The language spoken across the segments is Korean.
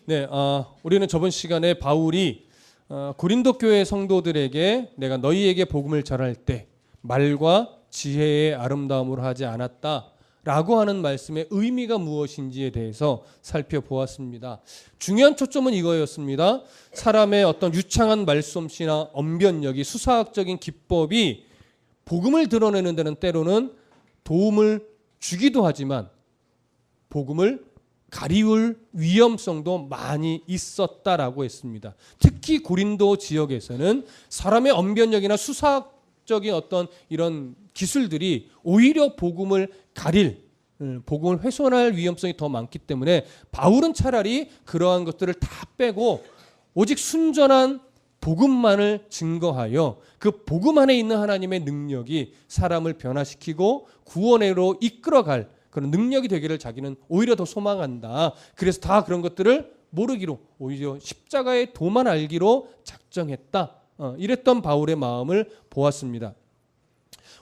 네, 우리는 저번 시간에 바울이 고린도 교회 성도들에게 내가 너희에게 복음을 전할 때 말과 지혜의 아름다움으로 하지 않았다라고 하는 말씀의 의미가 무엇인지에 대해서 살펴보았습니다. 중요한 초점은 이거였습니다. 사람의 어떤 유창한 말솜씨나 언변력이 수사학적인 기법이 복음을 드러내는 데는 때로는 도움을 주기도 하지만 복음을 가리울 위험성도 많이 있었다라고 했습니다. 특히 고린도 지역에서는 사람의 언변력이나 수사학적인 어떤 이런 기술들이 오히려 복음을 가릴, 복음을 훼손할 위험성이 더 많기 때문에 바울은 차라리 그러한 것들을 다 빼고 오직 순전한 복음만을 증거하여 그 복음 안에 있는 하나님의 능력이 사람을 변화시키고 구원으로 이끌어갈 그런 능력이 되기를 자기는 오히려 더 소망한다. 그래서 다 그런 것들을 모르기로 오히려 십자가의 도만 알기로 작정했다. 이랬던 바울의 마음을 보았습니다.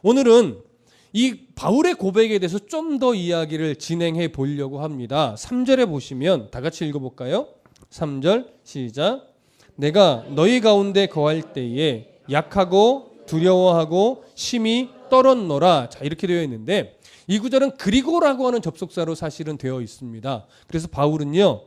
오늘은 이 바울의 고백에 대해서 좀 더 이야기를 진행해 보려고 합니다. 3절에 보시면 다 같이 읽어볼까요? 3절 시작. 내가 너희 가운데 거할 때에 약하고 두려워하고 심히 떨었노라. 자, 이렇게 되어 있는데 이 구절은 그리고라고 하는 접속사로 사실은 되어 있습니다. 그래서 바울은요,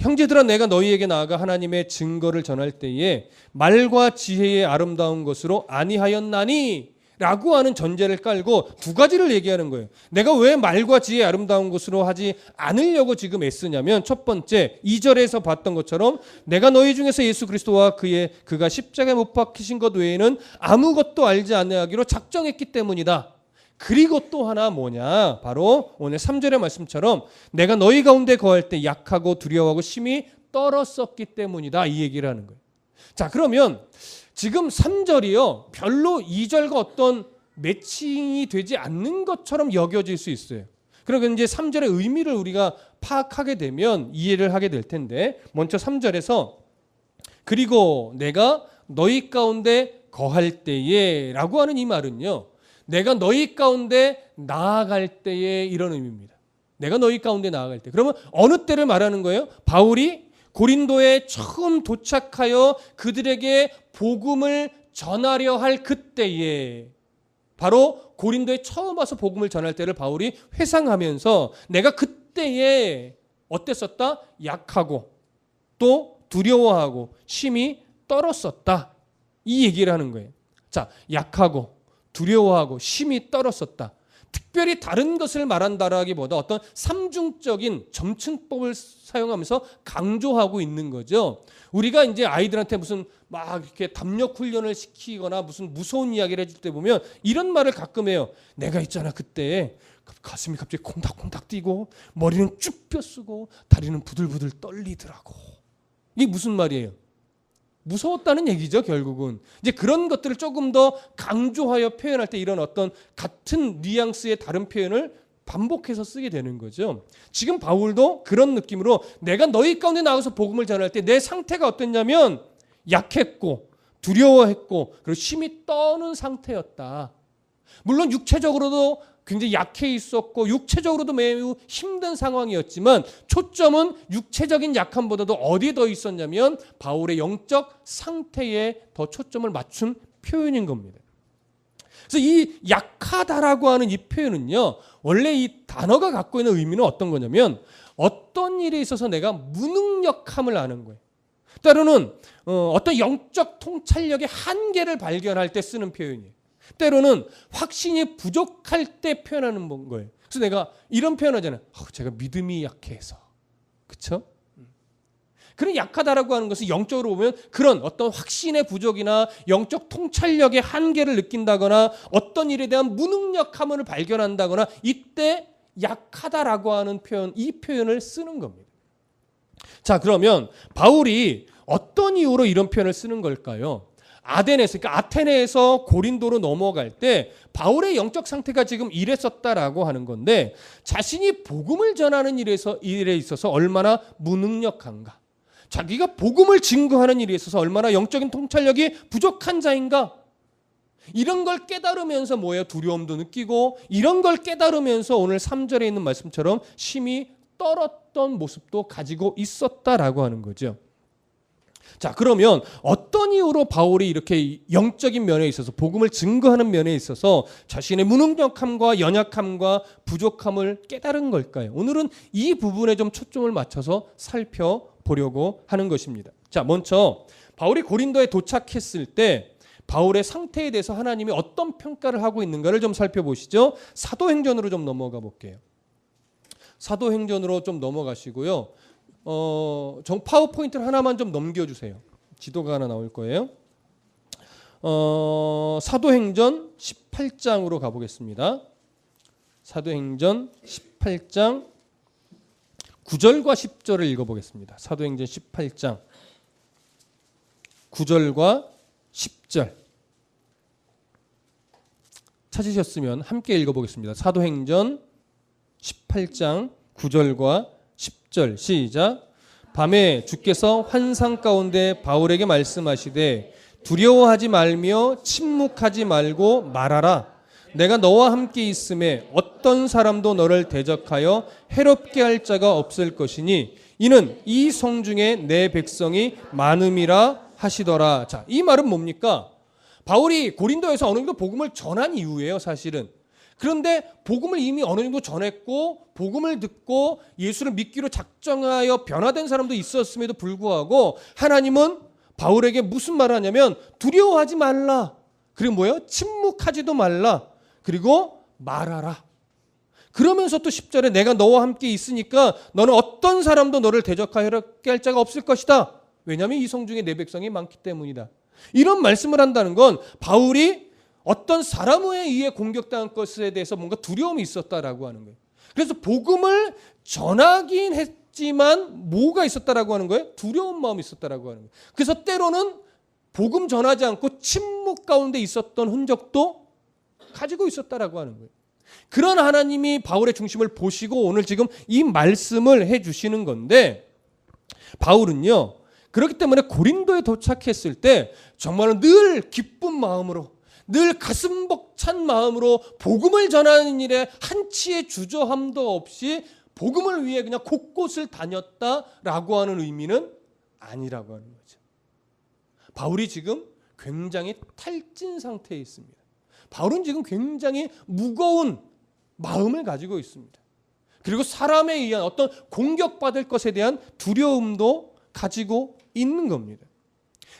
형제들아 내가 너희에게 나아가 하나님의 증거를 전할 때에 말과 지혜의 아름다운 것으로 아니하였나니 라고 하는 전제를 깔고 두 가지를 얘기하는 거예요. 내가 왜 말과 지혜의 아름다운 것으로 하지 않으려고 지금 애쓰냐면 첫 번째 2절에서 봤던 것처럼 내가 너희 중에서 예수 그리스도와 그가 십자가에 못 박히신 것 외에는 아무것도 알지 아니하기로 작정했기 때문이다. 그리고 또 하나 뭐냐? 바로 오늘 3절의 말씀처럼 내가 너희 가운데 거할 때 약하고 두려워하고 심히 떨었었기 때문이다. 이 얘기를 하는 거예요. 자, 그러면 지금 3절이요. 별로 2절과 어떤 매칭이 되지 않는 것처럼 여겨질 수 있어요. 그러면 이제 3절의 의미를 우리가 파악하게 되면 이해를 하게 될 텐데 먼저 3절에서 그리고 내가 너희 가운데 거할 때에 라고 하는 이 말은요. 내가 너희 가운데 나아갈 때에 이런 의미입니다. 내가 너희 가운데 나아갈 때. 그러면 어느 때를 말하는 거예요? 바울이 고린도에 처음 도착하여 그들에게 복음을 전하려 할 그때에 바로 고린도에 처음 와서 복음을 전할 때를 바울이 회상하면서 내가 그때에 어땠었다? 약하고 또 두려워하고 심히 떨었었다. 이 얘기를 하는 거예요. 자, 약하고 두려워하고 심히 떨었었다. 특별히 다른 것을 말한다라기보다 어떤 삼중적인 점층법을 사용하면서 강조하고 있는 거죠. 우리가 이제 아이들한테 무슨 막 이렇게 담력 훈련을 시키거나 무슨 무서운 이야기를 해줄 때 보면 이런 말을 가끔 해요. 내가 있잖아 그때 가슴이 갑자기 콩닥콩닥 뛰고 머리는 쭉 뼈쓰고 다리는 부들부들 떨리더라고. 이게 무슨 말이에요? 무서웠다는 얘기죠, 결국은. 이제 그런 것들을 조금 더 강조하여 표현할 때 이런 어떤 같은 뉘앙스의 다른 표현을 반복해서 쓰게 되는 거죠. 지금 바울도 그런 느낌으로 내가 너희 가운데 나가서 복음을 전할 때 내 상태가 어땠냐면 약했고 두려워했고 그리고 심히 떠는 상태였다. 물론 육체적으로도 굉장히 약해 있었고 육체적으로도 매우 힘든 상황이었지만 초점은 육체적인 약함보다도 어디에 더 있었냐면 바울의 영적 상태에 더 초점을 맞춘 표현인 겁니다. 그래서 이 약하다라고 하는 이 표현은요. 원래 이 단어가 갖고 있는 의미는 어떤 거냐면 어떤 일에 있어서 내가 무능력함을 아는 거예요. 때로는 어떤 영적 통찰력의 한계를 발견할 때 쓰는 표현이에요. 때로는 확신이 부족할 때 표현하는 거예요. 그래서 내가 이런 표현하잖아요. 제가 믿음이 약해서. 그렇죠? 그런 약하다라고 하는 것은 영적으로 보면 그런 어떤 확신의 부족이나 영적 통찰력의 한계를 느낀다거나 어떤 일에 대한 무능력함을 발견한다거나 이때 약하다라고 하는 표현, 이 표현을 쓰는 겁니다. 자, 그러면 바울이 어떤 이유로 이런 표현을 쓰는 걸까요? 그러니까 아테네에서 고린도로 넘어갈 때 바울의 영적 상태가 지금 이랬었다라고 하는 건데 자신이 복음을 전하는 일에 있어서 얼마나 무능력한가, 자기가 복음을 증거하는 일에 있어서 얼마나 영적인 통찰력이 부족한 자인가, 이런 걸 깨달으면서 뭐예요? 두려움도 느끼고 이런 걸 깨달으면서 오늘 3절에 있는 말씀처럼 심히 떨었던 모습도 가지고 있었다라고 하는 거죠. 자, 그러면 어떤 이유로 바울이 이렇게 영적인 면에 있어서 복음을 증거하는 면에 있어서 자신의 무능력함과 연약함과 부족함을 깨달은 걸까요? 오늘은 이 부분에 좀 초점을 맞춰서 살펴보려고 하는 것입니다. 자, 먼저 바울이 고린도에 도착했을 때 바울의 상태에 대해서 하나님이 어떤 평가를 하고 있는가를 좀 살펴보시죠. 사도행전으로 좀 넘어가 볼게요. 사도행전으로 좀 넘어가시고요. 파워포인트를 하나만 좀 넘겨주세요. 지도가 하나 나올 거예요. 사도행전 18장으로 가보겠습니다. 사도행전 18장 9절과 10절을 읽어보겠습니다. 사도행전 18장 9절과 10절 찾으셨으면 함께 읽어보겠습니다. 사도행전 18장 9절과 10절 시작. 밤에 주께서 환상 가운데 바울에게 말씀하시되 두려워하지 말며 침묵하지 말고 말하라. 내가 너와 함께 있음에 어떤 사람도 너를 대적하여 해롭게 할 자가 없을 것이니 이는 이 성 중에 내 백성이 많음이라 하시더라. 자, 이 말은 뭡니까? 바울이 고린도에서 어느 정도 복음을 전한 이유예요, 사실은. 그런데 복음을 이미 어느 정도 전했고 복음을 듣고 예수를 믿기로 작정하여 변화된 사람도 있었음에도 불구하고 하나님은 바울에게 무슨 말을 하냐면 두려워하지 말라. 그리고 뭐예요? 침묵하지도 말라. 그리고 말하라. 그러면서 또 10절에 내가 너와 함께 있으니까 너는 어떤 사람도 너를 대적하여 해롭게 할 자가 없을 것이다. 왜냐하면 이 성 중에 내 백성이 많기 때문이다. 이런 말씀을 한다는 건 바울이 어떤 사람에 의해 공격당한 것에 대해서 뭔가 두려움이 있었다라고 하는 거예요. 그래서 복음을 전하긴 했지만 뭐가 있었다라고 하는 거예요? 두려운 마음이 있었다라고 하는 거예요. 그래서 때로는 복음 전하지 않고 침묵 가운데 있었던 흔적도 가지고 있었다라고 하는 거예요. 그런 하나님이 바울의 중심을 보시고 오늘 지금 이 말씀을 해주시는 건데 바울은요. 그렇기 때문에 고린도에 도착했을 때 정말 늘 기쁜 마음으로 늘 가슴 벅찬 마음으로 복음을 전하는 일에 한치의 주저함도 없이 복음을 위해 그냥 곳곳을 다녔다라고 하는 의미는 아니라고 하는 거죠. 바울이 지금 굉장히 탈진 상태에 있습니다. 바울은 지금 굉장히 무거운 마음을 가지고 있습니다. 그리고 사람에 의한 어떤 공격받을 것에 대한 두려움도 가지고 있는 겁니다.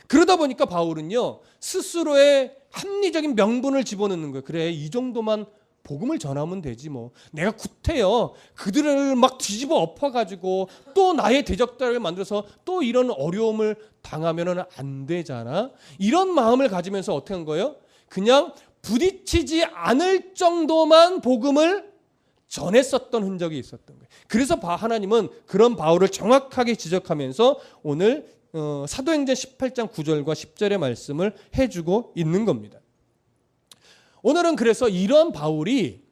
그러다 보니까 바울은요 스스로의 합리적인 명분을 집어넣는 거예요. 그래 이 정도만 복음을 전하면 되지 뭐. 내가 구태여 그들을 막 뒤집어 엎어가지고 또 나의 대적자를 만들어서 또 이런 어려움을 당하면 안 되잖아. 이런 마음을 가지면서 어떻게 한 거예요? 그냥 부딪히지 않을 정도만 복음을 전했었던 흔적이 있었던 거예요. 그래서 하나님은 그런 바울을 정확하게 지적하면서 오늘 사도행전 18장 9절과 10절의 말씀을 해주고 있는 겁니다. 오늘은 그래서 이런 바울이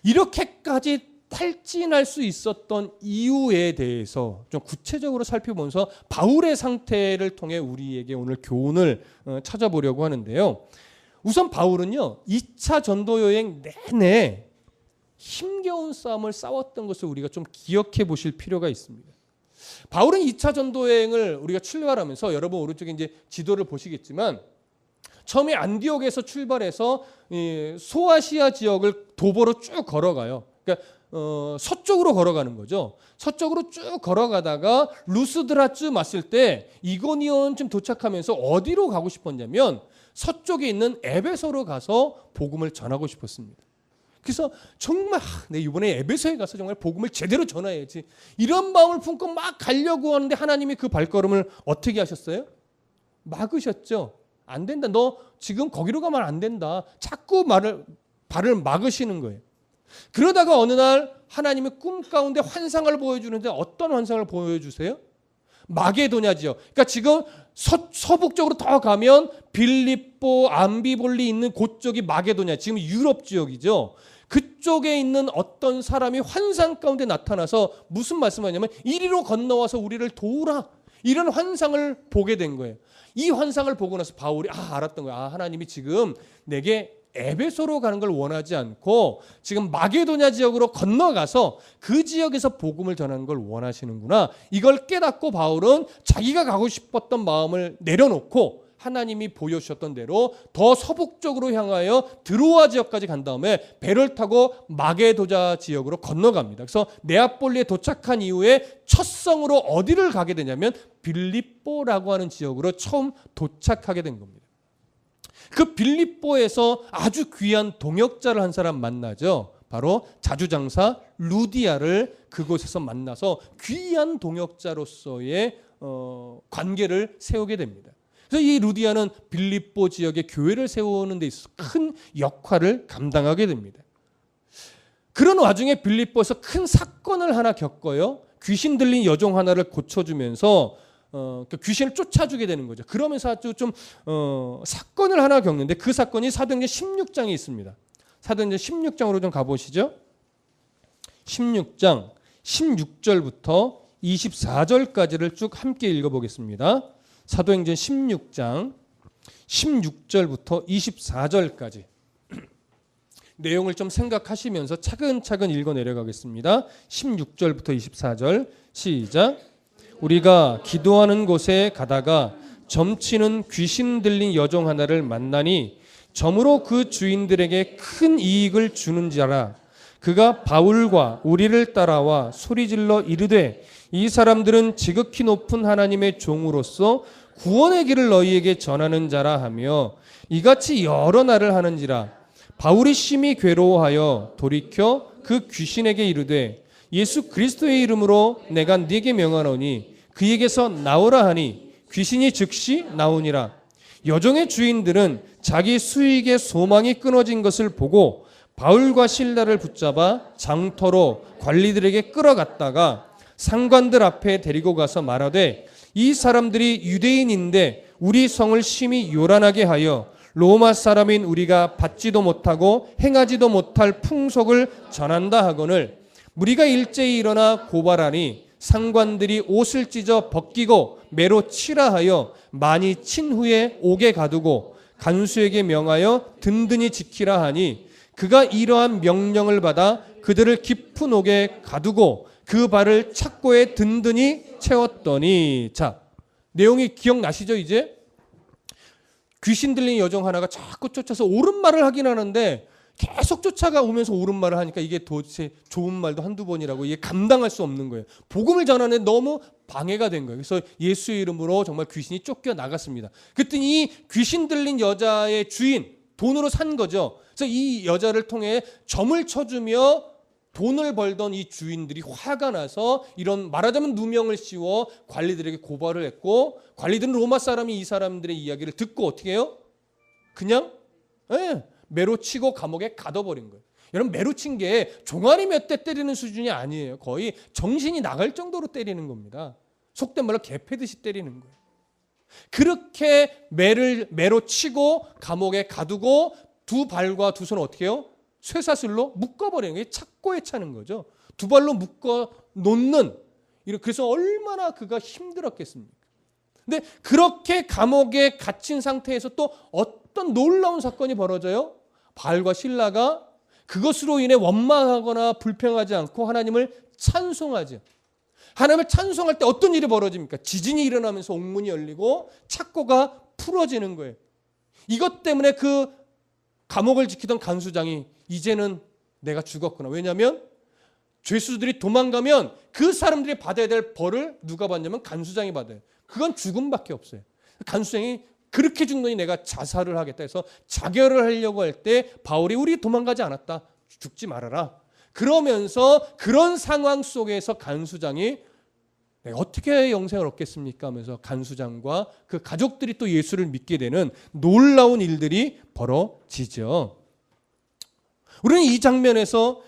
이렇게까지 탈진할 수 있었던 이유에 대해서 좀 구체적으로 살펴보면서 바울의 상태를 통해 우리에게 오늘 교훈을 찾아보려고 하는데요. 우선 바울은요 2차 전도 여행 내내 힘겨운 싸움을 싸웠던 것을 우리가 좀 기억해 보실 필요가 있습니다. 바울은 2차 전도여행을 우리가 출발하면서 여러분 오른쪽에 이제 지도를 보시겠지만 처음에 안디옥에서 출발해서 소아시아 지역을 도보로 쭉 걸어가요. 그러니까 서쪽으로 걸어가는 거죠. 서쪽으로 쭉 걸어가다가 루스드라쯤 왔을 때 이고니온쯤 도착하면서 어디로 가고 싶었냐면 서쪽에 있는 에베소로 가서 복음을 전하고 싶었습니다. 그래서 정말 내 이번에 에베소에 가서 정말 복음을 제대로 전해야지 이런 마음을 품고 막 가려고 하는데 하나님이 그 발걸음을 어떻게 하셨어요? 막으셨죠. 안 된다. 너 지금 거기로 가면 안 된다. 자꾸 발을 막으시는 거예요. 그러다가 어느 날 하나님이 꿈 가운데 환상을 보여주는데 어떤 환상을 보여주세요? 마게도냐지요. 그러니까 지금 서북쪽으로 더 가면 빌립보, 암비볼리 있는 그쪽이 마게도냐. 지금 유럽 지역이죠. 그쪽에 있는 어떤 사람이 환상 가운데 나타나서 무슨 말씀하냐면 이리로 건너와서 우리를 도우라. 이런 환상을 보게 된 거예요. 이 환상을 보고 나서 바울이 알았던 거예요. 하나님이 지금 내게 에베소로 가는 걸 원하지 않고 지금 마게도냐 지역으로 건너가서 그 지역에서 복음을 전하는 걸 원하시는구나. 이걸 깨닫고 바울은 자기가 가고 싶었던 마음을 내려놓고 하나님이 보여주셨던 대로 더 서북쪽으로 향하여 드로아 지역까지 간 다음에 배를 타고 마게도냐 지역으로 건너갑니다. 그래서 네아폴리에 도착한 이후에 첫 성으로 어디를 가게 되냐면 빌립보라고 하는 지역으로 처음 도착하게 된 겁니다. 그 빌립보에서 아주 귀한 동역자를 한 사람 만나죠. 바로 자주장사 루디아를 그곳에서 만나서 귀한 동역자로서의 관계를 세우게 됩니다. 그래서 이 루디아는 빌립보 지역의 교회를 세우는 데 있어서 큰 역할을 감당하게 됩니다. 그런 와중에 빌립보에서 큰 사건을 하나 겪어요. 귀신 들린 여종 하나를 고쳐주면서 귀신을 쫓아주게 되는 거죠. 그러면서 아주 좀 사건을 하나 겪는데 그 사건이 사도행전 16장에 있습니다. 사도행전 16장으로 좀 가보시죠. 16장 16절부터 24절까지를 쭉 함께 읽어보겠습니다. 사도행전 16장 16절부터 24절까지 내용을 좀 생각하시면서 차근차근 읽어 내려가겠습니다. 16절부터 24절 시작. 우리가 기도하는 곳에 가다가 점치는 귀신 들린 여종 하나를 만나니 점으로 그 주인들에게 큰 이익을 주는 자라. 그가 바울과 우리를 따라와 소리질러 이르되 이 사람들은 지극히 높은 하나님의 종으로서 구원의 길을 너희에게 전하는 자라 하며 이같이 여러 날을 하는지라. 바울이 심히 괴로워하여 돌이켜 그 귀신에게 이르되 예수 그리스도의 이름으로 내가 네게 명하노니 그에게서 나오라 하니 귀신이 즉시 나오니라. 여종의 주인들은 자기 수익의 소망이 끊어진 것을 보고 바울과 실라를 붙잡아 장터로 관리들에게 끌어갔다가 상관들 앞에 데리고 가서 말하되 이 사람들이 유대인인데 우리 성을 심히 요란하게 하여 로마 사람인 우리가 받지도 못하고 행하지도 못할 풍속을 전한다 하거늘 무리가 일제히 일어나 고발하니 상관들이 옷을 찢어 벗기고 매로 치라 하여 많이 친 후에 옥에 가두고 간수에게 명하여 든든히 지키라 하니 그가 이러한 명령을 받아 그들을 깊은 옥에 가두고 그 발을 착고에 든든히 채웠더니. 자, 내용이 기억나시죠? 이제 귀신 들린 여종 하나가 자꾸 쫓아서 옳은 말을 하긴 하는데 계속 쫓아가 오면서 옳은 말을 하니까 이게 도대체 좋은 말도 한두 번이라고 이게 감당할 수 없는 거예요. 복음을 전하는데 너무 방해가 된 거예요. 그래서 예수의 이름으로 정말 귀신이 쫓겨나갔습니다. 그랬더니 이 귀신 들린 여자의 주인, 돈으로 산 거죠. 그래서 이 여자를 통해 점을 쳐주며 돈을 벌던 이 주인들이 화가 나서 이런 말하자면 누명을 씌워 관리들에게 고발을 했고 관리들은 로마 사람이 이 사람들의 이야기를 듣고 어떻게 해요? 그냥 매로 치고 감옥에 가둬버린 거예요. 여러분 매로 친 게 종아리 몇 대 때리는 수준이 아니에요. 거의 정신이 나갈 정도로 때리는 겁니다. 속된 말로 개 패듯이 때리는 거예요. 그렇게 매로 치고 감옥에 가두고 두 발과 두 손을 어떻게 해요? 쇠사슬로 묶어버리는 게 착고에 차는 거죠. 두 발로 묶어 놓는. 그래서 얼마나 그가 힘들었겠습니까? 근데 그렇게 감옥에 갇힌 상태에서 또 어떤 놀라운 사건이 벌어져요? 바울과 실라가 그것으로 인해 원망하거나 불평하지 않고 하나님을 찬송하죠. 하나님을 찬송할 때 어떤 일이 벌어집니까? 지진이 일어나면서 옥문이 열리고 착고가 풀어지는 거예요. 이것 때문에 그 감옥을 지키던 간수장이 이제는 내가 죽었구나. 왜냐하면 죄수들이 도망가면 그 사람들이 받아야 될 벌을 누가 받냐면 간수장이 받아요. 그건 죽음밖에 없어요. 간수장이 그렇게 죽노니 내가 자살을 하겠다 해서 자결을 하려고 할 때 바울이 우리 도망가지 않았다. 죽지 말아라. 그러면서 그런 상황 속에서 간수장이 내가 어떻게 영생을 얻겠습니까? 하면서 간수장과 그 가족들이 또 예수를 믿게 되는 놀라운 일들이 벌어지죠. 우리는 이 장면에서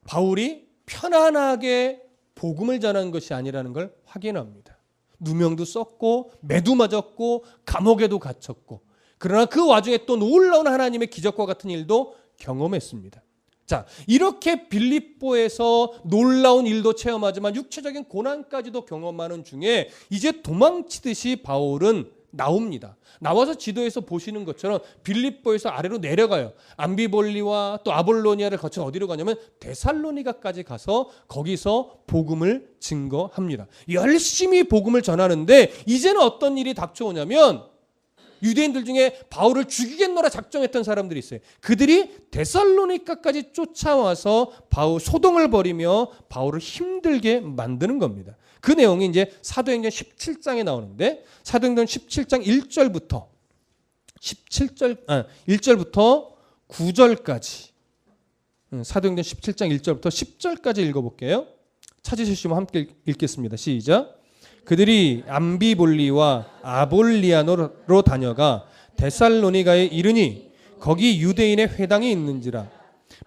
바울이 편안하게 복음을 전하는 것이 아니라는 걸 확인합니다. 누명도 썼고 매도 맞았고 감옥에도 갇혔고 그러나 그 와중에 또 놀라운 하나님의 기적과 같은 일도 경험했습니다. 자, 이렇게 빌립보에서 놀라운 일도 체험하지만 육체적인 고난까지도 경험하는 중에 이제 도망치듯이 바울은 나옵니다. 나와서 지도에서 보시는 것처럼 빌립보에서 아래로 내려가요. 암비볼리와 또 아볼로니아를 거쳐 어디로 가냐면 데살로니가까지 가서 거기서 복음을 증거합니다. 열심히 복음을 전하는데 이제는 어떤 일이 닥쳐오냐면 유대인들 중에 바울을 죽이겠노라 작정했던 사람들이 있어요. 그들이 데살로니가까지 쫓아와서 바울 소동을 벌이며 바울을 힘들게 만드는 겁니다. 그 내용이 이제 사도행전 17장에 나오는데 사도행전 17장 1절부터 9절까지 사도행전 17장 1절부터 10절까지 읽어볼게요. 찾으시면 함께 읽겠습니다. 시작. 그들이 암비볼리와 아볼리아노로 다녀가 데살로니가에 이르니 거기 유대인의 회당이 있는지라.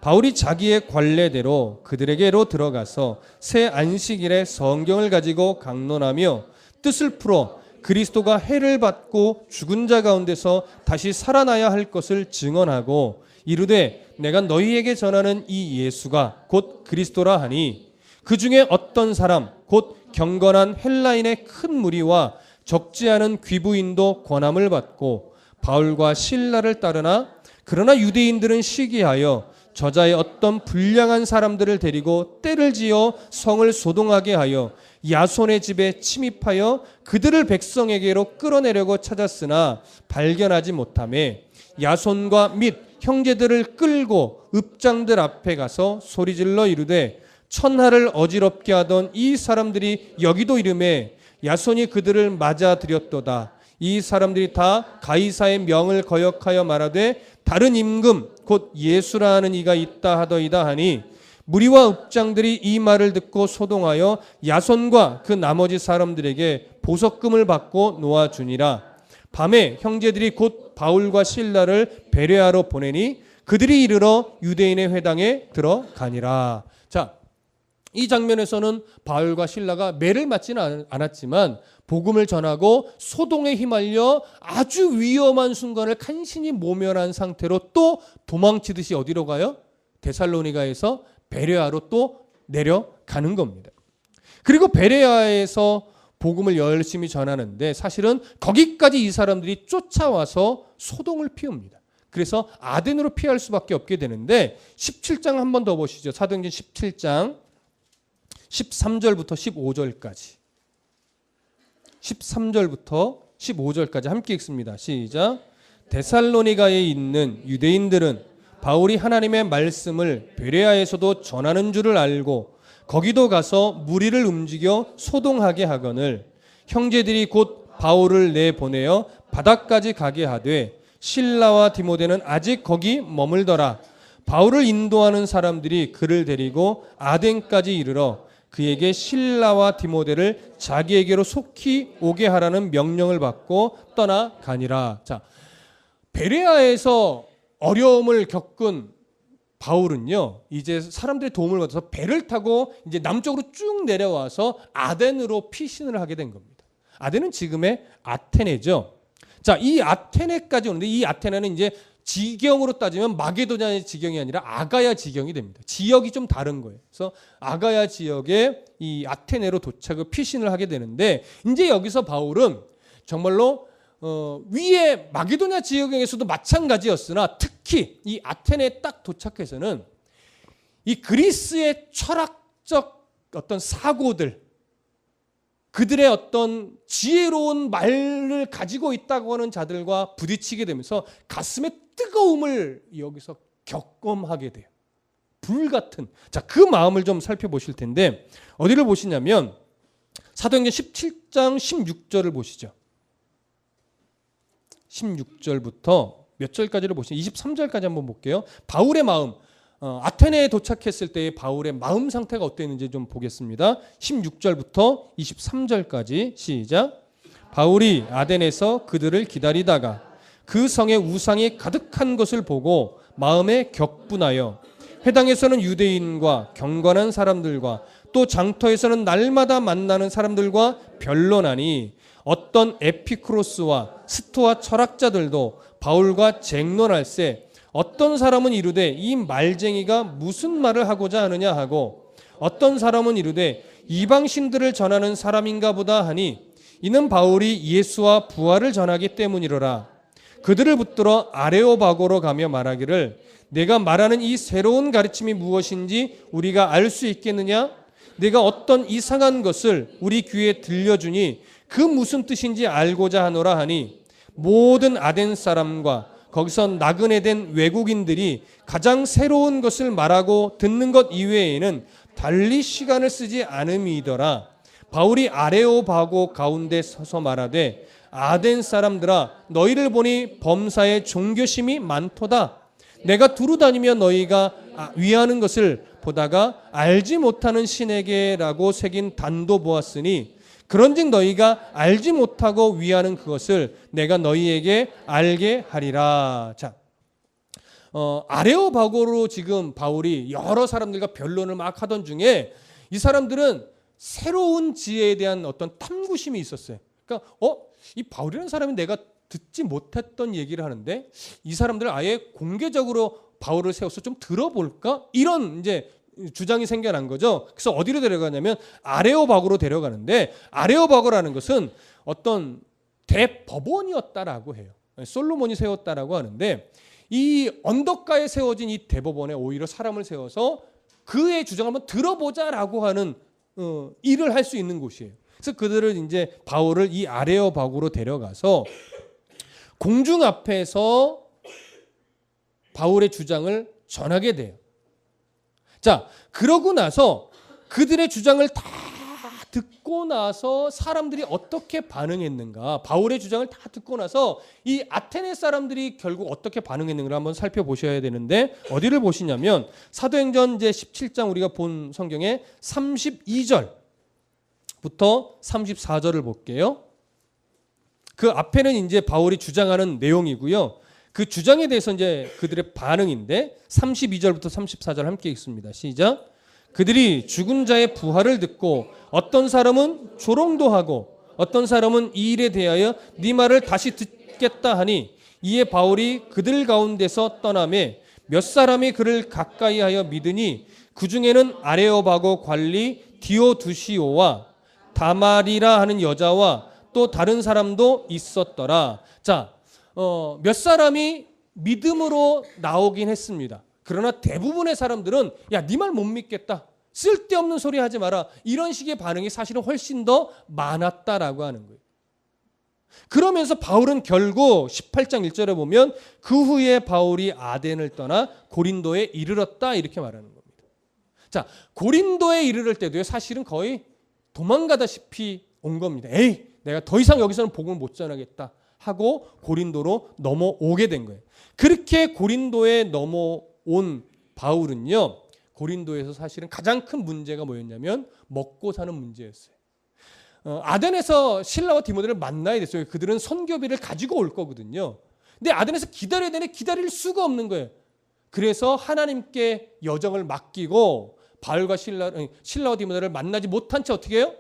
바울이 자기의 관례대로 그들에게로 들어가서 새 안식일에 성경을 가지고 강론하며 뜻을 풀어 그리스도가 해를 받고 죽은 자 가운데서 다시 살아나야 할 것을 증언하고 이르되 내가 너희에게 전하는 이 예수가 곧 그리스도라 하니 그 중에 어떤 사람 곧 경건한 헬라인의 큰 무리와 적지 않은 귀부인도 권함을 받고 바울과 실라를 따르나 그러나 유대인들은 시기하여 저자의 어떤 불량한 사람들을 데리고 떼를 지어 성을 소동하게 하여 야손의 집에 침입하여 그들을 백성에게로 끌어내려고 찾았으나 발견하지 못하매 야손과 및 형제들을 끌고 읍장들 앞에 가서 소리질러 이르되 천하를 어지럽게 하던 이 사람들이 여기도 이르매 야손이 그들을 맞아들였도다. 이 사람들이 다 가이사의 명을 거역하여 말하되 다른 임금 곧 예수라 하는 이가 있다 하더이다 하니 무리와 읍장들이 이 말을 듣고 소동하여 야손과 그 나머지 사람들에게 보석금을 받고 놓아주니라. 밤에 형제들이 곧 바울과 실라를 베레아로 보내니 그들이 이르러 유대인의 회당에 들어가니라. 자, 이 장면에서는 바울과 실라가 매를 맞지는 않았지만 복음을 전하고 소동에 휘말려 아주 위험한 순간을 간신히 모면한 상태로 또 도망치듯이 어디로 가요? 데살로니가에서 베레아로 또 내려가는 겁니다. 그리고 베레아에서 복음을 열심히 전하는데 사실은 거기까지 이 사람들이 쫓아와서 소동을 피웁니다. 그래서 아덴으로 피할 수밖에 없게 되는데 17장 한 번 더 보시죠. 사도행전 17장 13절부터 15절까지 13절부터 15절까지 함께 읽습니다. 시작. 데살로니가에 있는 유대인들은 바울이 하나님의 말씀을 베레아에서도 전하는 줄을 알고 거기도 가서 무리를 움직여 소동하게 하거늘 형제들이 곧 바울을 내보내어 바다까지 가게 하되 실라와 디모데는 아직 거기 머물더라. 바울을 인도하는 사람들이 그를 데리고 아덴까지 이르러 그에게 실라와 디모데를 자기에게로 속히 오게 하라는 명령을 받고 떠나가니라. 자, 베레아에서 어려움을 겪은 바울은요, 이제 사람들의 도움을 받아서 배를 타고 이제 남쪽으로 쭉 내려와서 아덴으로 피신을 하게 된 겁니다. 아덴은 지금의 아테네죠. 자, 이 아테네까지 오는데 이 아테네는 이제 지경으로 따지면 마게도냐의 지경이 아니라 아가야 지경이 됩니다. 지역이 좀 다른 거예요. 그래서 아가야 지역에 이 아테네로 도착을 피신을 하게 되는데 이제 여기서 바울은 정말로 위에 마게도냐 지역에서도 마찬가지였으나 특히 이 아테네에 딱 도착해서는 이 그리스의 철학적 어떤 사고들, 그들의 어떤 지혜로운 말을 가지고 있다고 하는 자들과 부딪히게 되면서 가슴에 뜨거움을 여기서 경험하게 돼요. 불같은. 자, 그 마음을 좀 살펴보실 텐데 어디를 보시냐면 사도행전 17장 16절을 보시죠. 16절부터 몇 절까지를 보시죠. 23절까지 한번 볼게요. 바울의 마음. 아테네에 도착했을 때의 바울의 마음 상태가 어땠는지 좀 보겠습니다. 16절부터 23절까지 시작. 바울이 아덴에서 그들을 기다리다가 그 성에 우상이 가득한 것을 보고 마음에 격분하여 회당에서는 유대인과 경건한 사람들과 또 장터에서는 날마다 만나는 사람들과 변론하니 어떤 에피크로스와 스토아 철학자들도 바울과 쟁론할세 어떤 사람은 이르되 이 말쟁이가 무슨 말을 하고자 하느냐 하고 어떤 사람은 이르되 이방신들을 전하는 사람인가 보다 하니 이는 바울이 예수와 부활을 전하기 때문이로라. 그들을 붙들어 아레오바고로 가며 말하기를 내가 말하는 이 새로운 가르침이 무엇인지 우리가 알 수 있겠느냐? 내가 어떤 이상한 것을 우리 귀에 들려주니 그 무슨 뜻인지 알고자 하노라 하니 모든 아덴 사람과 거기서 나그네 된 외국인들이 가장 새로운 것을 말하고 듣는 것 이외에는 달리 시간을 쓰지 않음이더라. 바울이 아레오바고 가운데 서서 말하되 아덴 사람들아 너희를 보니 범사에 종교심이 많도다. 내가 두루 다니며 너희가 위하는 것을 보다가 알지 못하는 신에게라고 새긴 단도 보았으니 그런즉 너희가 알지 못하고 위하는 그것을 내가 너희에게 알게 하리라. 자, 아레오바고로 지금 바울이 여러 사람들과 변론을 막 하던 중에 이 사람들은 새로운 지혜에 대한 어떤 탐구심이 있었어요. 그러니까 이 바울이라는 사람이 내가 듣지 못했던 얘기를 하는데 이 사람들을 아예 공개적으로 바울을 세워서 좀 들어볼까? 이런 이제 주장이 생겨난 거죠. 그래서 어디로 데려가냐면 아레오바고로 데려가는데 아레오바고라는 것은 어떤 대법원이었다라고 해요. 솔로몬이 세웠다라고 하는데 이 언덕가에 세워진 이 대법원에 오히려 사람을 세워서 그의 주장을 한번 들어보자라고 하는 일을 할 수 있는 곳이에요. 그래서 그들을 이제 바울을 이 아레오바고로 데려가서 공중 앞에서 바울의 주장을 전하게 돼요. 자, 그러고 나서 그들의 주장을 다 듣고 나서 사람들이 어떻게 반응했는가, 바울의 주장을 다 듣고 나서 이 아테네 사람들이 결국 어떻게 반응했는가를 한번 살펴보셔야 되는데 어디를 보시냐면 사도행전 이제 17장 우리가 본 성경의 32절부터 34절을 볼게요. 그 앞에는 이제 바울이 주장하는 내용이고요. 그 주장에 대해서 이제 그들의 반응인데 32절부터 34절 함께 읽습니다. 시작. 그들이 죽은 자의 부활을 듣고 어떤 사람은 조롱도 하고 어떤 사람은 이 일에 대하여 네 말을 다시 듣겠다 하니 이에 바울이 그들 가운데서 떠나매 몇 사람이 그를 가까이 하여 믿으니 그 중에는 아레오바고 관리 디오두시오와 다말이라 하는 여자와 또 다른 사람도 있었더라. 자, 몇 사람이 믿음으로 나오긴 했습니다. 그러나 대부분의 사람들은 야, 네 말 못 믿겠다. 쓸데없는 소리 하지 마라. 이런 식의 반응이 사실은 훨씬 더 많았다라고 하는 거예요. 그러면서 바울은 결국 18장 1절에 보면 그 후에 바울이 아덴을 떠나 고린도에 이르렀다 이렇게 말하는 겁니다. 자, 고린도에 이르를 때도요, 사실은 거의 도망가다시피 온 겁니다. 에이, 내가 더 이상 여기서는 복음을 못 전하겠다 하고 고린도로 넘어오게 된 거예요. 그렇게 고린도에 넘어온 바울은요, 고린도에서 사실은 가장 큰 문제가 뭐였냐면 먹고 사는 문제였어요. 아덴에서 신라와 디모데를 만나야 됐어요. 그들은 선교비를 가지고 올 거거든요. 근데 아덴에서 기다려야 되는데 기다릴 수가 없는 거예요. 그래서 하나님께 여정을 맡기고 바울과 신라와 디모데를 만나지 못한 채 어떻게 해요?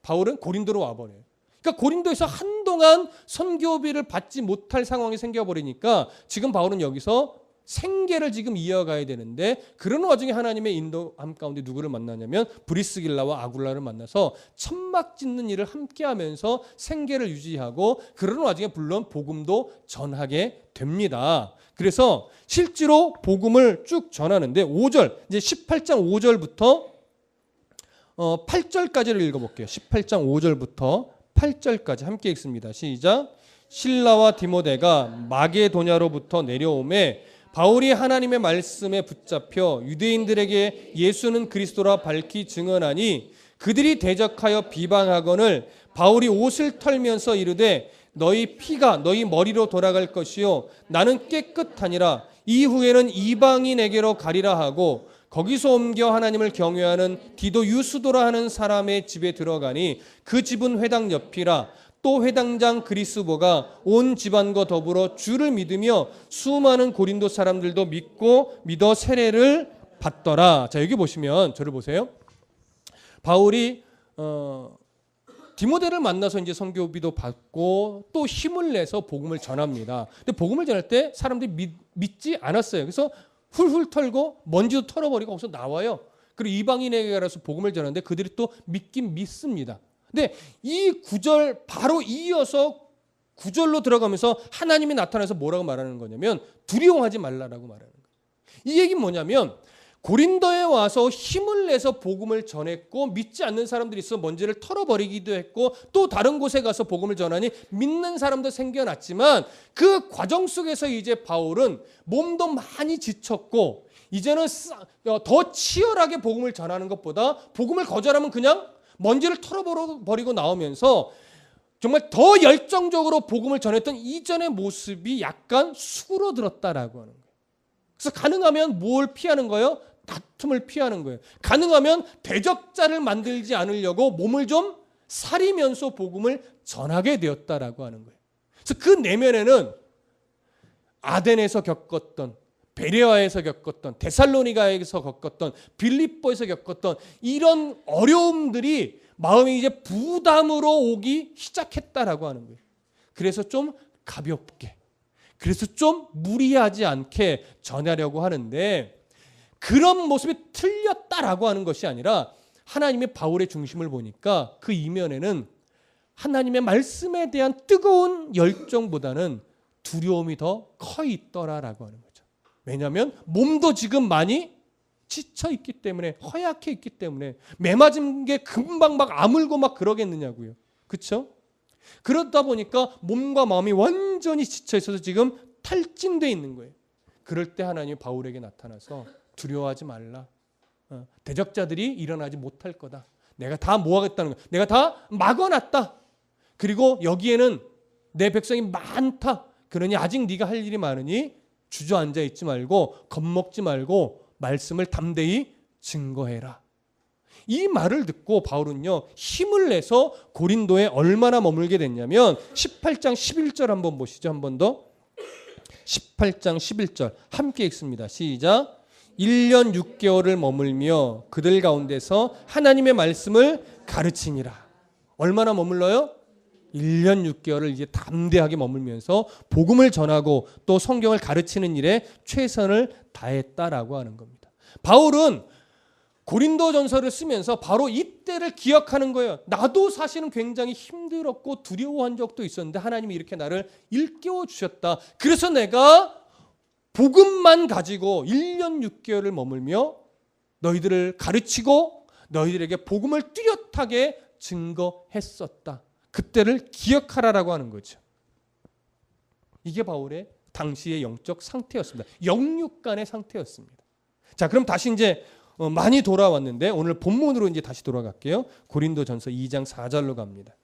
바울은 고린도로 와버려요. 그러니까 고린도에서 한동안 선교비를 받지 못할 상황이 생겨버리니까 지금 바울은 여기서 생계를 지금 이어가야 되는데 그런 와중에 하나님의 인도함 가운데 누구를 만나냐면 브리스길라와 아굴라를 만나서 천막 짓는 일을 함께 하면서 생계를 유지하고 그런 와중에 물론 복음도 전하게 됩니다. 그래서 실제로 복음을 쭉 전하는데 5절, 이제 18장 5절부터 8절까지를 읽어볼게요. 18장 5절부터 8절까지 함께 읽습니다. 시작. 실라와 디모데가 마게도냐로부터 내려오매 바울이 하나님의 말씀에 붙잡혀 유대인들에게 예수는 그리스도라 밝히 증언하니 그들이 대적하여 비방하거늘 바울이 옷을 털면서 이르되 너희 피가 너희 머리로 돌아갈 것이요 나는 깨끗하니라. 이후에는 이방인에게로 가리라 하고 거기서 옮겨 하나님을 경외하는 디도 유스도라 하는 사람의 집에 들어가니 그 집은 회당 옆이라. 또 회당장 그리스보가 온 집안과 더불어 주를 믿으며 수많은 고린도 사람들도 믿어 세례를 받더라. 자, 여기 보시면 저를 보세요. 바울이 디모데를 만나서 이제 선교비도 받고 또 힘을 내서 복음을 전합니다. 근데 복음을 전할 때 사람들이 믿지 않았어요. 그래서 훌훌 털고 먼지도 털어버리고 거기서 나와요. 그리고 이방인에게 가서 복음을 전하는데 그들이 또 믿긴 믿습니다. 근데 이 구절 바로 이어서 구절로 들어가면서 하나님이 나타나서 뭐라고 말하는 거냐면 두려워하지 말라라고 말하는 거예요. 이 얘기는 뭐냐면 고린도에 와서 힘을 내서 복음을 전했고 믿지 않는 사람들이 있어 먼지를 털어버리기도 했고 또 다른 곳에 가서 복음을 전하니 믿는 사람도 생겨났지만 그 과정 속에서 이제 바울은 몸도 많이 지쳤고 이제는 더 치열하게 복음을 전하는 것보다 복음을 거절하면 그냥 먼지를 털어버리고 나오면서 정말 더 열정적으로 복음을 전했던 이전의 모습이 약간 수그러들었다라고 하는 거예요. 그래서 가능하면 뭘 피하는 거예요? 다툼을 피하는 거예요. 가능하면 대적자를 만들지 않으려고 몸을 좀 사리면서 복음을 전하게 되었다라고 하는 거예요. 그래서 그 내면에는 아덴에서 겪었던, 베레아에서 겪었던, 데살로니가에서 겪었던, 빌립보에서 겪었던 이런 어려움들이 마음이 이제 부담으로 오기 시작했다라고 하는 거예요. 그래서 좀 가볍게, 그래서 좀 무리하지 않게 전하려고 하는데 그런 모습이 틀렸다라고 하는 것이 아니라 하나님의 바울의 중심을 보니까 그 이면에는 하나님의 말씀에 대한 뜨거운 열정보다는 두려움이 더 커 있더라라고 하는 거죠. 왜냐하면 몸도 지금 많이 지쳐 있기 때문에, 허약해 있기 때문에, 매맞은 게 금방 막 아물고 막 그러겠느냐고요. 그렇죠? 그러다 보니까 몸과 마음이 완전히 지쳐 있어서 지금 탈진돼 있는 거예요. 그럴 때 하나님이 바울에게 나타나서 두려워하지 말라. 대적자들이 일어나지 못할 거다. 내가 다 모아겠다는 거야. 내가 다 막아놨다. 그리고 여기에는 내 백성이 많다. 그러니 아직 네가 할 일이 많으니 주저앉아 있지 말고 겁먹지 말고 말씀을 담대히 증거해라. 이 말을 듣고 바울은요 힘을 내서 고린도에 얼마나 머물게 됐냐면 18장 11절 한번 보시죠. 한 번 더. 18장 11절 함께 읽습니다. 시작. 1년 6개월을 머물며 그들 가운데서 하나님의 말씀을 가르치니라. 얼마나 머물러요? 1년 6개월을 이제 담대하게 머물면서 복음을 전하고 또 성경을 가르치는 일에 최선을 다했다라고 하는 겁니다. 바울은 고린도전서를 쓰면서 바로 이때를 기억하는 거예요. 나도 사실은 굉장히 힘들었고 두려워한 적도 있었는데 하나님이 이렇게 나를 일깨워 주셨다. 그래서 내가 복음만 가지고 1년 6개월을 머물며 너희들을 가르치고 너희들에게 복음을 뚜렷하게 증거했었다. 그때를 기억하라라고 하는 거죠. 이게 바울의 당시의 영적 상태였습니다. 영육간의 상태였습니다. 자, 그럼 다시 이제 많이 돌아왔는데 오늘 본문으로 이제 다시 돌아갈게요. 고린도전서 2장 4절로 갑니다.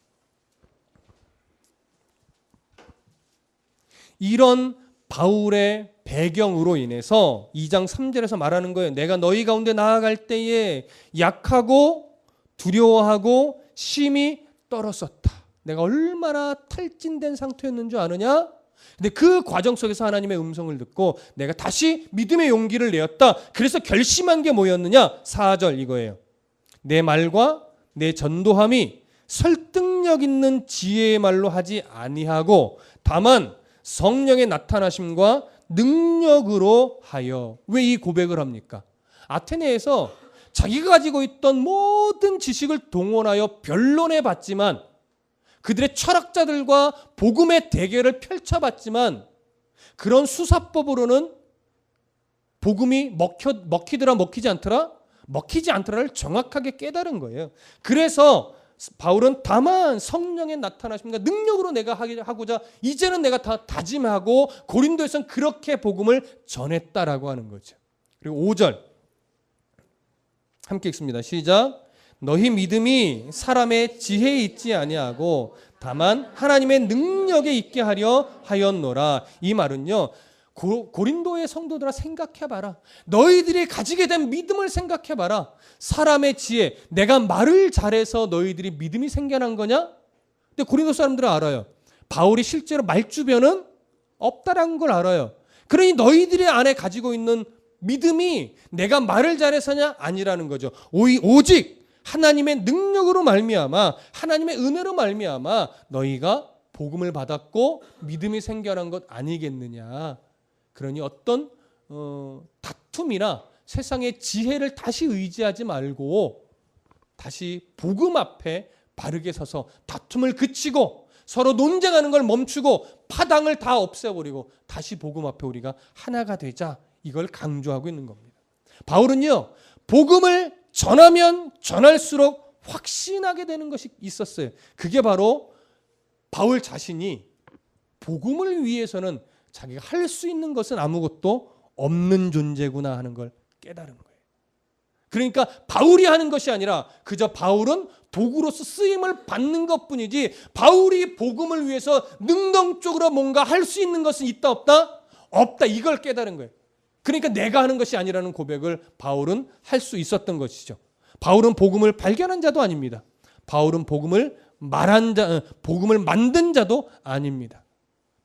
이런 바울의 배경으로 인해서 2장 3절에서 말하는 거예요. 내가 너희 가운데 나아갈 때에 약하고 두려워하고 심히 떨었었다. 내가 얼마나 탈진된 상태였는 줄 아느냐? 근데 그 과정 속에서 하나님의 음성을 듣고 내가 다시 믿음의 용기를 내었다. 그래서 결심한 게 뭐였느냐? 4절 이거예요. 내 말과 내 전도함이 설득력 있는 지혜의 말로 하지 아니하고 다만 성령의 나타나심과 능력으로 하여. 왜 이 고백을 합니까? 아테네에서 자기가 가지고 있던 모든 지식을 동원하여 변론해 봤지만 그들의 철학자들과 복음의 대결을 펼쳐봤지만 그런 수사법으로는 복음이 먹히더라 먹히지 않더라? 먹히지 않더라를 정확하게 깨달은 거예요. 그래서 바울은 다만 성령의 나타나심과 능력으로 내가 하고자 이제는 내가 다 다짐하고 고린도에서는 그렇게 복음을 전했다라고 하는 거죠. 그리고 5절 함께 읽습니다. 시작. 너희 믿음이 사람의 지혜에 있지 아니하고 다만 하나님의 능력에 있게 하려 하였노라. 이 말은요. 고린도의 성도들아 생각해봐라. 너희들이 가지게 된 믿음을 생각해봐라. 사람의 지혜, 내가 말을 잘해서 너희들이 믿음이 생겨난 거냐? 근데 고린도 사람들은 알아요. 바울이 실제로 말주변은 없다라는 걸 알아요. 그러니 너희들의 안에 가지고 있는 믿음이 내가 말을 잘해서냐? 아니라는 거죠. 오직 하나님의 능력으로 말미암아 하나님의 은혜로 말미암아 너희가 복음을 받았고 믿음이 생겨난 것 아니겠느냐. 그러니 어떤 다툼이나 세상의 지혜를 다시 의지하지 말고 다시 복음 앞에 바르게 서서 다툼을 그치고 서로 논쟁하는 걸 멈추고 파당을 다 없애버리고 다시 복음 앞에 우리가 하나가 되자, 이걸 강조하고 있는 겁니다. 바울은요, 복음을 전하면 전할수록 확신하게 되는 것이 있었어요. 그게 바로 바울 자신이 복음을 위해서는 자기가 할 수 있는 것은 아무것도 없는 존재구나 하는 걸 깨달은 거예요. 그러니까 바울이 하는 것이 아니라 그저 바울은 도구로서 쓰임을 받는 것뿐이지, 바울이 복음을 위해서 능동적으로 뭔가 할 수 있는 것은 있다 없다? 없다. 이걸 깨달은 거예요. 그러니까 내가 하는 것이 아니라는 고백을 바울은 할 수 있었던 것이죠. 바울은 복음을 발견한 자도 아닙니다. 바울은 복음을 복음을 만든 자도 아닙니다.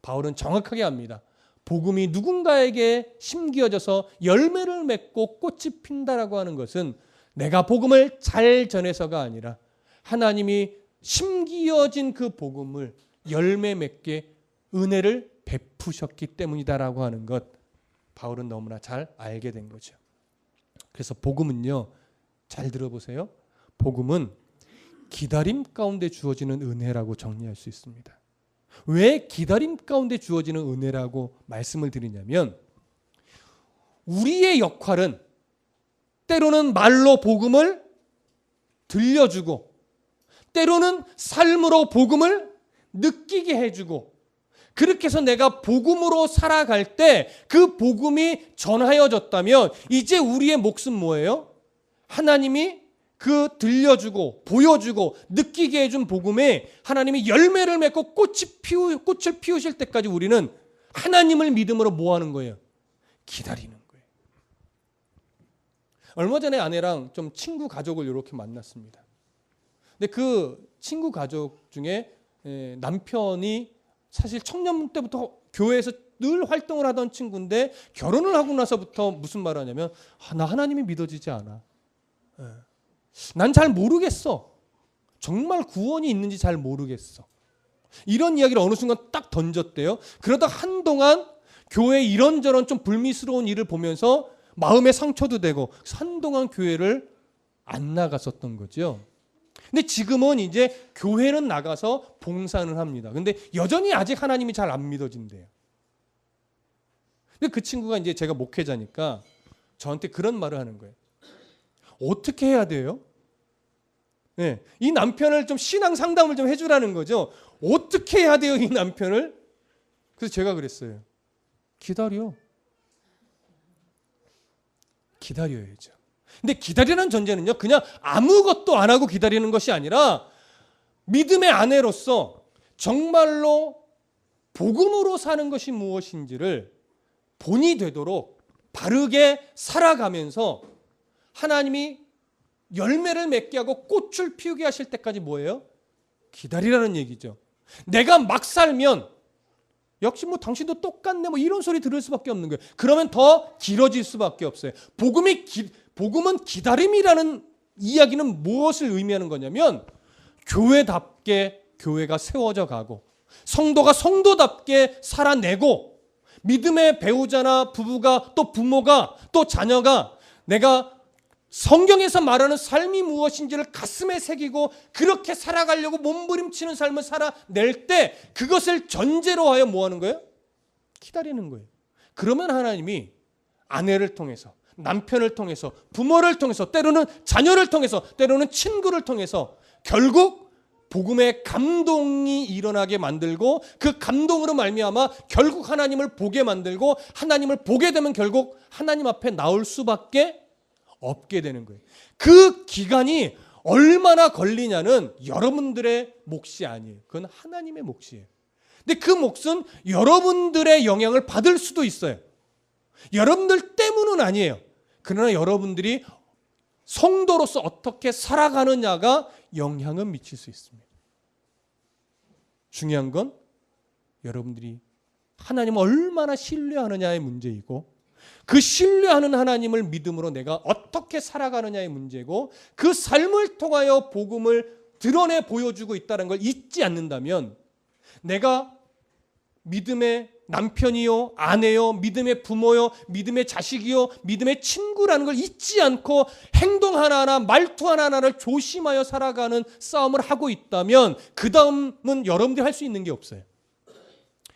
바울은 정확하게 압니다. 복음이 누군가에게 심기어져서 열매를 맺고 꽃이 핀다라고 하는 것은 내가 복음을 잘 전해서가 아니라 하나님이 심기어진 그 복음을 열매 맺게 은혜를 베푸셨기 때문이다라고 하는 것, 바울은 너무나 잘 알게 된 거죠. 그래서 복음은요, 잘 들어보세요. 복음은 기다림 가운데 주어지는 은혜라고 정리할 수 있습니다. 왜 기다림 가운데 주어지는 은혜라고 말씀을 드리냐면, 우리의 역할은 때로는 말로 복음을 들려주고 때로는 삶으로 복음을 느끼게 해주고, 그렇게 해서 내가 복음으로 살아갈 때 그 복음이 전하여졌다면 이제 우리의 몫은 뭐예요? 하나님이 그 들려주고 보여주고 느끼게 해준 복음에 하나님이 열매를 맺고 꽃을 피우실 때까지 우리는 하나님을 믿음으로 뭐 하는 거예요? 기다리는 거예요. 얼마 전에 아내랑 좀 친구 가족을 이렇게 만났습니다. 근데 그 친구 가족 중에 남편이 사실 청년 때부터 교회에서 늘 활동을 하던 친구인데 결혼을 하고 나서부터 무슨 말을 하냐면, 나 하나님이 믿어지지 않아. 난 잘 모르겠어. 정말 구원이 있는지 잘 모르겠어. 이런 이야기를 어느 순간 딱 던졌대요. 그러다 한동안 교회 이런저런 좀 불미스러운 일을 보면서 마음의 상처도 되고 한동안 교회를 안 나갔었던 거죠. 근데 지금은 이제 교회는 나가서 봉사를 합니다. 근데 여전히 아직 하나님이 잘 안 믿어진대요. 근데 그 친구가 이제 제가 목회자니까 저한테 그런 말을 하는 거예요. 어떻게 해야 돼요? 네, 이 남편을 좀 신앙 상담을 좀 해주라는 거죠. 어떻게 해야 돼요, 이 남편을? 그래서 제가 그랬어요. 기다려. 기다려야죠. 근데 기다리는 전제는요, 그냥 아무것도 안 하고 기다리는 것이 아니라 믿음의 아내로서 정말로 복음으로 사는 것이 무엇인지를 본이 되도록 바르게 살아가면서 하나님이 열매를 맺게 하고 꽃을 피우게 하실 때까지 뭐예요? 기다리라는 얘기죠. 내가 막 살면 역시 뭐 당신도 똑같네 뭐 이런 소리 들을 수밖에 없는 거예요. 그러면 더 길어질 수밖에 없어요. 복음은 기다림이라는 이야기는 무엇을 의미하는 거냐면, 교회답게 교회가 세워져 가고 성도가 성도답게 살아내고 믿음의 배우자나 부부가 또 부모가 또 자녀가 내가 성경에서 말하는 삶이 무엇인지를 가슴에 새기고 그렇게 살아가려고 몸부림치는 삶을 살아낼 때 그것을 전제로 하여 뭐 하는 거예요? 기다리는 거예요. 그러면 하나님이 아내를 통해서, 남편을 통해서, 부모를 통해서, 때로는 자녀를 통해서, 때로는 친구를 통해서 결국 복음의 감동이 일어나게 만들고, 그 감동으로 말미암아 결국 하나님을 보게 만들고, 하나님을 보게 되면 결국 하나님 앞에 나올 수밖에 없게 되는 거예요. 그 기간이 얼마나 걸리냐는 여러분들의 몫이 아니에요. 그건 하나님의 몫이에요. 근데 그 몫은 여러분들의 영향을 받을 수도 있어요. 여러분들 때문은 아니에요. 그러나 여러분들이 성도로서 어떻게 살아가느냐가 영향을 미칠 수 있습니다. 중요한 건 여러분들이 하나님을 얼마나 신뢰하느냐의 문제이고, 그 신뢰하는 하나님을 믿음으로 내가 어떻게 살아가느냐의 문제고, 그 삶을 통하여 복음을 드러내 보여주고 있다는 걸 잊지 않는다면 내가 믿음의 남편이요, 아내요, 믿음의 부모요, 믿음의 자식이요, 믿음의 친구라는 걸 잊지 않고 행동 하나하나, 말투 하나하나를 조심하여 살아가는 싸움을 하고 있다면 그 다음은 여러분들이 할 수 있는 게 없어요.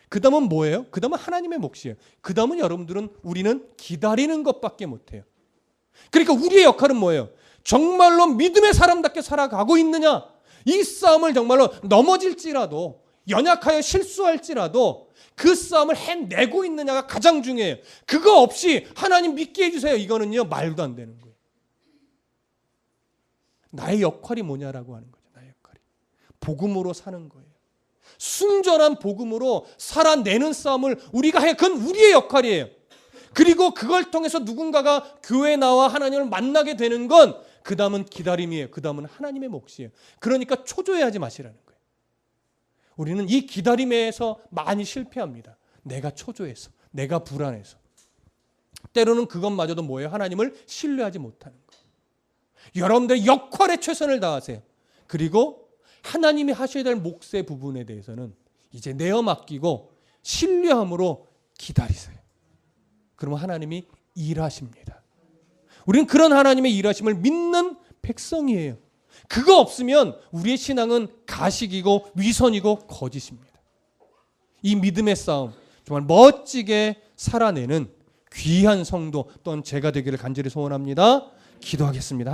그 다음은 뭐예요? 그 다음은 하나님의 몫이에요. 그 다음은 우리는 기다리는 것밖에 못해요. 그러니까 우리의 역할은 뭐예요? 정말로 믿음의 사람답게 살아가고 있느냐? 이 싸움을 정말로 넘어질지라도, 연약하여 실수할지라도 그 싸움을 해내고 있느냐가 가장 중요해요. 그거 없이 하나님 믿게 해주세요. 이거는요, 말도 안 되는 거예요. 나의 역할이 뭐냐라고 하는 거죠. 나의 역할이. 복음으로 사는 거예요. 순전한 복음으로 살아내는 싸움을 우리가 해. 그건 우리의 역할이에요. 그리고 그걸 통해서 누군가가 교회에 나와 하나님을 만나게 되는 건 그 다음은 기다림이에요. 그 다음은 하나님의 몫이에요. 그러니까 초조해하지 마시라는 거예요. 우리는 이 기다림에서 많이 실패합니다. 내가 초조해서, 내가 불안해서. 때로는 그것마저도 뭐예요? 하나님을 신뢰하지 못하는 거예요. 여러분들의 역할에 최선을 다하세요. 그리고 하나님이 하셔야 될 몫의 부분에 대해서는 이제 내어 맡기고 신뢰함으로 기다리세요. 그러면 하나님이 일하십니다. 우리는 그런 하나님의 일하심을 믿는 백성이에요. 그거 없으면 우리의 신앙은 가식이고 위선이고 거짓입니다. 이 믿음의 싸움 정말 멋지게 살아내는 귀한 성도 또는 제가 되기를 간절히 소원합니다. 기도하겠습니다.